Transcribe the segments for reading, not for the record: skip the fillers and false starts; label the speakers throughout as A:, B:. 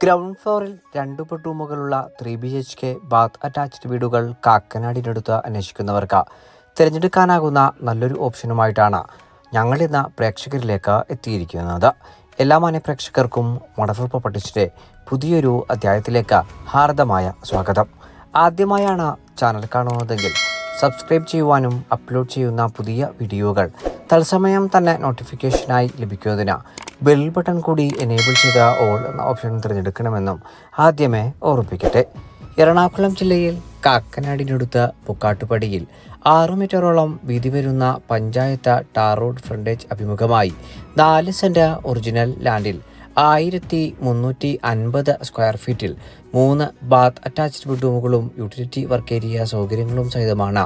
A: Ground ഫ്ലോറിൽ 2 ബെഡ്റൂമുകളുള്ള 3 BHK bath attached വീടുകൾ കാക്കനാടിനടുത്ത് അന്വേഷിക്കുന്നവർക്ക് തിരഞ്ഞെടുക്കാനാകുന്ന നല്ലൊരു ഓപ്ഷനുമായിട്ടാണ് ഞങ്ങൾ ഇന്ന് പ്രേക്ഷകരിലേക്ക് എത്തിയിരിക്കുന്നത്. എല്ലാ മാന്യപ്രേക്ഷകർക്കും മോഡൽ പ്രോപ്പർട്ടീസിൻ്റെ പുതിയൊരു അധ്യായത്തിലേക്ക് ഹാർദമായ സ്വാഗതം. ആദ്യമായാണ് ചാനൽ കാണുന്നതെങ്കിൽ സബ്സ്ക്രൈബ് ചെയ്യുവാനും അപ്ലോഡ് ചെയ്യുന്ന പുതിയ വീഡിയോകൾ തത്സമയം തന്നെ നോട്ടിഫിക്കേഷനായി ലഭിക്കുന്നതിന് ബെൽ ബട്ടൺ കൂടി എനേബിൾ ചെയ്ത ഓൾ എന്ന ഓപ്ഷൻ തിരഞ്ഞെടുക്കണമെന്നും ആദ്യമേ ഓർമ്മിപ്പിക്കട്ടെ. എറണാകുളം ജില്ലയിൽ കാക്കനാടിനടുത്ത് പുക്കാട്ടുപടിയിൽ 6 മീറ്ററോളം വീതി വരുന്ന പഞ്ചായത്ത് ടാർ റോഡ് ഫ്രണ്ടേജ് അഭിമുഖമായി 4 സെന്റ് ഒറിജിനൽ ലാൻഡിൽ 1350 സ്ക്വയർ ഫീറ്റിൽ 3 ബാത്ത് അറ്റാച്ച്ഡ് ബെഡ്റൂമുകളും യൂട്ടിലിറ്റി വർക്ക് ഏരിയ സൗകര്യങ്ങളും സഹിതമാണ്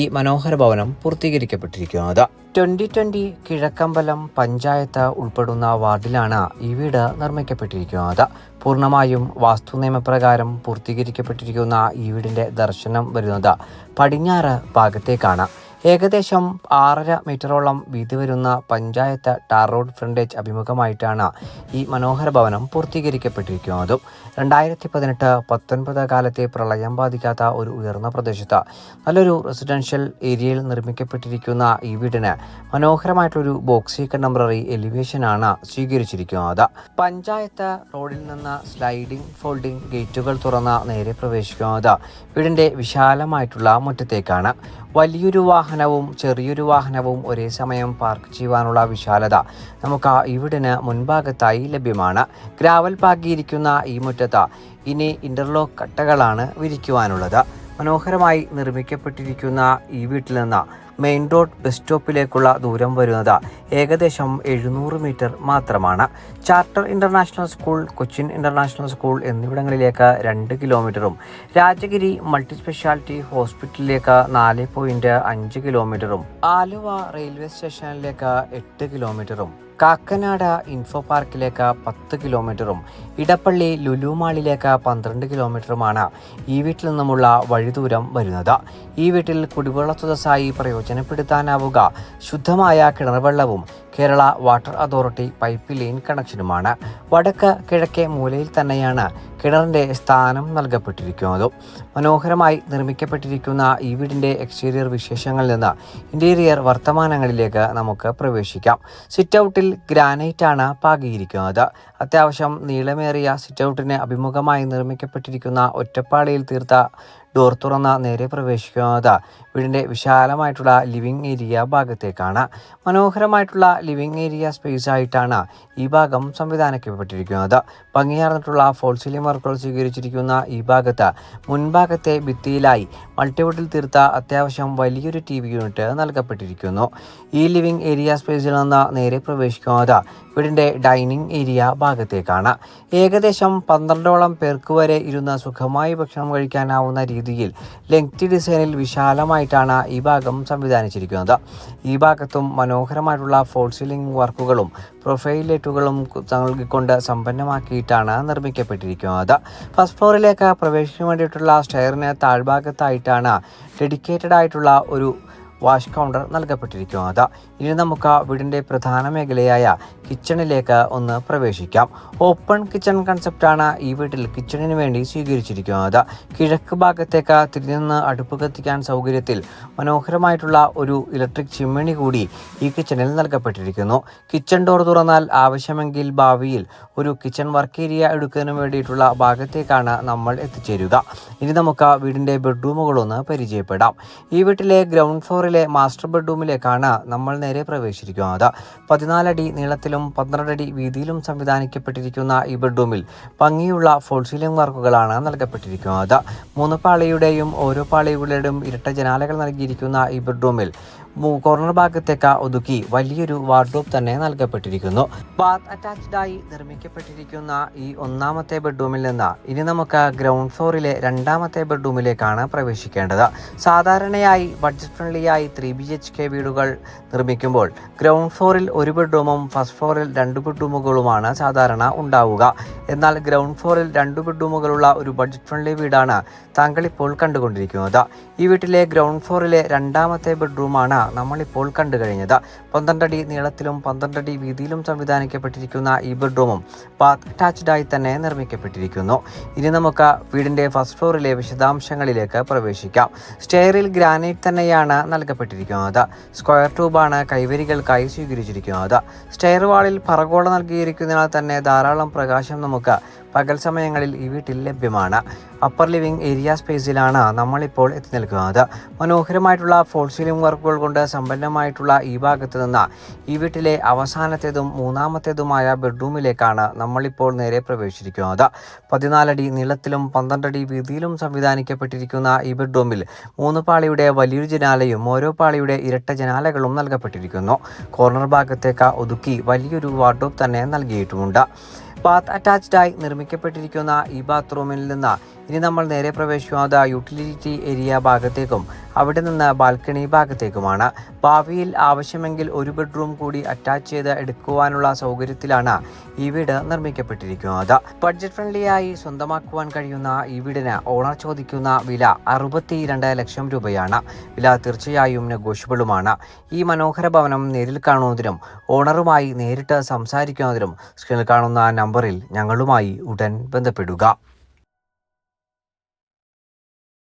A: ഈ മനോഹര ഭവനം പൂർത്തീകരിക്കപ്പെട്ടിരിക്കുന്നത്. 2020 കിഴക്കമ്പലം പഞ്ചായത്ത് ഉൾപ്പെടുന്ന വാർഡിലാണ് ഈ വീട് നിർമ്മിക്കപ്പെട്ടിരിക്കുന്നത്. പൂർണ്ണമായും വാസ്തു നിയമപ്രകാരം പൂർത്തീകരിക്കപ്പെട്ടിരിക്കുന്ന ഈ വീടിൻ്റെ ദർശനം വരുന്നത് പടിഞ്ഞാറ് ഭാഗത്തേക്കാണ്. ഏകദേശം 6.5 മീറ്ററോളം വീതി വരുന്ന പഞ്ചായത്ത് ടാർ റോഡ് ഫ്രണ്ടേജ് അഭിമുഖമായിട്ടാണ് ഈ മനോഹര ഭവനം പൂർത്തീകരിക്കപ്പെട്ടിരിക്കുന്നതും. 2018-19 കാലത്തെ പ്രളയം ബാധിക്കാത്ത ഒരു ഉയർന്ന പ്രദേശത്ത് നല്ലൊരു റെസിഡൻഷ്യൽ ഏരിയയിൽ നിർമ്മിക്കപ്പെട്ടിരിക്കുന്ന ഈ വീടിന് മനോഹരമായിട്ടൊരു ബോക്സി കണ്ടംപററി എലിവേഷനാണ് സ്വീകരിച്ചിരിക്കുന്നത്. പഞ്ചായത്ത് റോഡിൽ നിന്ന് സ്ലൈഡിംഗ് ഫോൾഡിംഗ് ഗേറ്റുകൾ തുറന്ന് നേരെ പ്രവേശിക്കുന്നത് വീടിൻ്റെ വിശാലമായിട്ടുള്ള മുറ്റത്തേക്കാണ്. വലിയൊരു വാഹനവും ചെറിയൊരു വാഹനവും ഒരേ സമയം പാർക്ക് ചെയ്യുവാനുള്ള വിശാലത നമുക്ക് ഈ വീടിന് മുൻഭാഗത്തായി ലഭ്യമാണ്. ഗ്രാവൽ പാകിയിരിക്കുന്ന ഈ മുറ്റത്ത് ഇനി ഇന്റർലോക്ക് കട്ടകളാണ് വിരിക്കുവാനുള്ളത്. മനോഹരമായി നിർമ്മിക്കപ്പെട്ടിരിക്കുന്ന ഈ വീട്ടിൽ നിന്ന് മെയിൻ റോഡ് ബസ് സ്റ്റോപ്പിലേക്കുള്ള ദൂരം വരുന്നത് ഏകദേശം 700 മീറ്റർ മാത്രമാണ്. Charter international school, Cochin international school എന്നിവിടങ്ങളിലേക്ക് 2 കിലോമീറ്ററും രാജഗിരി മൾട്ടി സ്പെഷ്യാലിറ്റി ഹോസ്പിറ്റലിലേക്ക് 4.5 കിലോമീറ്ററും ആലുവ റെയിൽവേ സ്റ്റേഷനിലേക്ക് 8 കിലോമീറ്ററും കാക്കനാട് ഇൻഫോ പാർക്കിലേക്ക് 10 കിലോമീറ്ററും ഇടപ്പള്ളി ലുലു മാളിലേക്ക് 12 കിലോമീറ്ററുമാണ് ഈ വീട്ടിൽ നിന്നുമുള്ള വഴിദൂരം വരുന്നത്. ഈ വീട്ടിൽ കുടിവെള്ള സ്രോതസ്സായി പ്രയോജനപ്പെടുത്താനാവുക ശുദ്ധമായ കിണർവെള്ളവും Kerala water authority pipe line കണക്ഷനുമാണ്. വടക്ക് കിഴക്കേ മൂലയിൽ തന്നെയാണ് കിണറിൻ്റെ സ്ഥാനം നൽകപ്പെട്ടിരിക്കുന്നത്. മനോഹരമായി നിർമ്മിക്കപ്പെട്ടിരിക്കുന്ന ഈ വീടിൻ്റെ എക്സ്റ്റീരിയർ വിശേഷങ്ങളിൽ നിന്ന് ഇൻറ്റീരിയർ വർത്തമാനങ്ങളിലേക്ക് നമുക്ക് പ്രവേശിക്കാം. സിറ്റ് ഔട്ടിൽ ഗ്രാനൈറ്റാണ് പാകിയിരിക്കുന്നത്. അത്യാവശ്യം നീളമേറിയ സിറ്റ് ഔട്ടിന് അഭിമുഖമായി നിർമ്മിക്കപ്പെട്ടിരിക്കുന്ന ഒറ്റപ്പാളിയിൽ തീർത്ത ഡോർ തുറന്ന നേരെ പ്രവേശിക്കുന്നത് വീടിൻ്റെ വിശാലമായിട്ടുള്ള ലിവിംഗ് ഏരിയ ഭാഗത്തേക്കാണ്. മനോഹരമായിട്ടുള്ള ലിവിംഗ് ഏരിയ സ്പേസ് ആയിട്ടാണ് ഈ ഭാഗം സംവിധാനിക്കപ്പെട്ടിരിക്കുന്നത്. ഭംഗിയാർന്നിട്ടുള്ള ഫോൾ സീലിംഗ് വർക്കുകൾ സ്വീകരിച്ചിരിക്കുന്ന ഈ ഭാഗത്ത് മുൻഭാഗത്തെ ഭിത്തിയിലായി മൾട്ടിവുഡിൽ തീർത്ത അത്യാവശ്യം വലിയൊരു TV യൂണിറ്റ് നൽകപ്പെട്ടിരിക്കുന്നു. ഈ ലിവിംഗ് ഏരിയ സ്പേസിൽ നിന്ന് നേരെ പ്രവേശിക്കുന്നത് വീടിൻ്റെ ഡൈനിങ് ഏരിയ ഭാഗത്തേക്കാണ്. ഏകദേശം 12ഓളം പേർക്ക് വരെ ഇരുന്ന് സുഖമായി ഭക്ഷണം കഴിക്കാനാവുന്ന രീതിയിൽ ലെങ്തി ഡിസൈനിൽ വിശാലമായിട്ടാണ് ഈ ഭാഗം സംവിധാനിച്ചിരിക്കുന്നത്. ഈ ഭാഗത്തും മനോഹരമായിട്ടുള്ള ഫോൾ സീലിംഗ് വർക്കുകളും പ്രൊഫൈൽ ലൈറ്റുകളും നൽകിക്കൊണ്ട് സമ്പന്നമാക്കിയിട്ടാണ് നിർമ്മിക്കപ്പെട്ടിരിക്കുന്നത്. ഫസ്റ്റ് ഫ്ലോറിലേക്ക് പ്രവേശിക്കാൻ വേണ്ടിയിട്ടുള്ള സ്റ്റെയറിന് താഴ്ഭാഗത്തായിട്ടാണ് ഡെഡിക്കേറ്റഡ് ആയിട്ടുള്ള ഒരു വാഷ് കൗണ്ടർ നൽകപ്പെട്ടിരിക്കുന്നത്. ഇനി നമുക്ക് വീടിൻ്റെ പ്രധാന മേഖലയായ കിച്ചണിലേക്ക് ഒന്ന് പ്രവേശിക്കാം. ഓപ്പൺ കിച്ചൺ കൺസെപ്റ്റാണ് ഈ വീട്ടിൽ കിച്ചണിന് വേണ്ടി സ്വീകരിച്ചിരിക്കുന്നത്. കിഴക്ക് ഭാഗത്തേക്ക് തിരിഞ്ഞ് അടുപ്പ് കത്തിക്കാൻ സൗകര്യത്തിൽ മനോഹരമായിട്ടുള്ള ഒരു ഇലക്ട്രിക് ചിമ്മിണി കൂടി ഈ കിച്ചണിൽ നൽകപ്പെട്ടിരിക്കുന്നു. കിച്ചൺ ഡോർ തുറന്നാൽ ആവശ്യമെങ്കിൽ ഭാവിയിൽ ഒരു കിച്ചൺ വർക്ക് ഏരിയ എടുക്കുന്നതിന് വേണ്ടിയിട്ടുള്ള ഭാഗത്തേക്കാണ് നമ്മൾ എത്തിച്ചേരുക. ഇനി നമുക്ക് വീടിൻ്റെ ബെഡ്റൂമുകളൊന്ന് പരിചയപ്പെടാം. ഈ വീട്ടിലെ ഗ്രൗണ്ട് ഫ്ലോറിലെ മാസ്റ്റർ ബെഡ്റൂമിലേക്കാണ് നമ്മൾ നേരെ പ്രവേശിച്ചിരിക്കുന്നത്. 14 അടി നീളത്തിലും 12 അടി വീതിയിലും സംവിധാനിക്കപ്പെട്ടിരിക്കുന്ന ഈ ബെഡ്റൂമിൽ ഭംഗിയുള്ള ഫോൾ സീലിംഗ് വർക്കുകളാണ് നൽകപ്പെട്ടിരിക്കുന്നത്. 3 പാളിയുടെയും ഓരോ പാളികളുടെയും ഇരട്ട ജനാലകൾ നൽകിയിരിക്കുന്ന ഈ ബെഡ്റൂമിൽ കോർണർ ഭാഗത്തേക്ക് ഒതുക്കി വലിയൊരു വാർഡ്രോബ് തന്നെ നൽകപ്പെട്ടിരിക്കുന്നു. ബാത്ത് അറ്റാച്ച്ഡ് ആയി നിർമ്മിക്കപ്പെട്ടിരിക്കുന്ന ഈ 1ാമത്തെ ബെഡ്റൂമിൽ നിന്ന് ഇനി നമുക്ക് ഗ്രൗണ്ട് ഫ്ലോറിലെ 2ാമത്തെ ബെഡ്റൂമിലേക്കാണ് പ്രവേശിക്കേണ്ടത്. സാധാരണയായി ബഡ്ജറ്റ് ഫ്രണ്ട്ലി ഫ്രണ്ട്ലിയായി 3 BHK വീടുകൾ നിർമ്മിക്കുമ്പോൾ ഗ്രൗണ്ട് ഫ്ലോറിൽ 1 ബെഡ്റൂമും ഫസ്റ്റ് ഫ്ലോറിൽ 2 ബെഡ്റൂമുകളുമാണ് സാധാരണ ഉണ്ടാവുക. എന്നാൽ ഗ്രൗണ്ട് ഫ്ലോറിൽ 2 ബെഡ്റൂമുകളുള്ള ഒരു ബഡ്ജറ്റ് ഫ്രണ്ട്ലി വീടാണ് താങ്കൾ ഇപ്പോൾ കണ്ടുകൊണ്ടിരിക്കുന്നത്. ഈ വീട്ടിലെ ഗ്രൗണ്ട് ഫ്ലോറിലെ രണ്ടാമത്തെ ബെഡ്റൂമാണ് നമ്മളിപ്പോൾ കണ്ടു കഴിഞ്ഞത്. 12 അടി നീളത്തിലും 12 അടി വീതിയിലും സംവിധാനിക്കപ്പെട്ടിരിക്കുന്ന ഈ ബെഡ്റൂമും ബാത്ത് അറ്റാച്ച്ഡായി തന്നെ നിർമ്മിക്കപ്പെട്ടിരിക്കുന്നു. ഇനി നമുക്ക് വീടിന്റെ ഫസ്റ്റ് ഫ്ലോറിലെ വിശദാംശങ്ങളിലേക്ക് പ്രവേശിക്കാം. സ്റ്റെയറിൽ ഗ്രാനൈറ്റ് തന്നെയാണ് നൽകപ്പെട്ടിരിക്കുന്നത്. സ്ക്വയർ ട്യൂബാണ് കൈവരികൾക്കായി സ്വീകരിച്ചിരിക്കുന്നത്. സ്റ്റെയർ വാളിൽ പറഗോള നൽകിയിരിക്കുന്നതിനാൽ തന്നെ ധാരാളം പ്രകാശം നമുക്ക് പകൽ സമയങ്ങളിൽ ഈ വീട്ടിൽ ലഭ്യമാണ്. അപ്പർ ലിവിംഗ് ഏരിയ സ്പേസിലാണ് നമ്മളിപ്പോൾ എത്തി നിൽക്കുന്നത്. മനോഹരമായിട്ടുള്ള ഫോൾ സീലിംഗ് വർക്കുകൾ കൊണ്ട് സമ്പന്നമായിട്ടുള്ള ഈ ഭാഗത്ത് നിന്ന് ഈ വീട്ടിലെ അവസാനത്തേതും മൂന്നാമത്തേതുമായ ബെഡ്റൂമിലേക്കാണ് നമ്മളിപ്പോൾ നേരെ പ്രവേശിച്ചിരിക്കുന്നത്. 14 അടി നീളത്തിലും 12 അടി വീതിയിലും സംവിധാനിക്കപ്പെട്ടിരിക്കുന്ന ഈ ബെഡ്റൂമിൽ 3 പാളിയുടെ വലിയൊരു ജനാലയും ഓരോ പാളിയുടെ ഇരട്ട ജനാലകളും നൽകപ്പെട്ടിരിക്കുന്നു. കോർണർ ഭാഗത്തേക്ക് ഒതുക്കി വലിയൊരു വാർഡ്രോബ് തന്നെ നൽകിയിട്ടുമുണ്ട്. ബാത്ത് അറ്റാച്ച്ഡായി നിർമ്മിക്കപ്പെട്ടിരിക്കുന്ന ഈ ബാത്റൂമിൽ നിന്ന് ഇനി നമ്മൾ നേരെ പ്രവേശിക്കുന്നത് യൂട്ടിലിറ്റി ഏരിയ ഭാഗത്തേക്കും അവിടെ നിന്ന് ബാൽക്കണി ഭാഗത്തേക്കുമാണ്. ഭാവിയിൽ ആവശ്യമെങ്കിൽ 1 ബെഡ്റൂം കൂടി അറ്റാച്ച് ചെയ്ത് എടുക്കുവാനുള്ള സൗകര്യത്തിലാണ് ഈ വീട് നിർമ്മിക്കപ്പെട്ടിരിക്കുന്നത്. ബഡ്ജറ്റ് ഫ്രണ്ട്ലിയായി സ്വന്തമാക്കുവാൻ കഴിയുന്ന ഈ വീടിന് ഓണർ ചോദിക്കുന്ന വില 62 ലക്ഷം രൂപയാണ്. വില തീർച്ചയായും നെഗോഷ്യബിളുമാണ്. ഈ മനോഹര ഭവനം നേരിൽ കാണുന്നതിനും ഓണറുമായി നേരിട്ട് സംസാരിക്കുന്നതിനും സ്ക്രീനിൽ കാണുന്ന നമ്പറിൽ ഞങ്ങളുമായി ഉടൻ ബന്ധപ്പെടുക.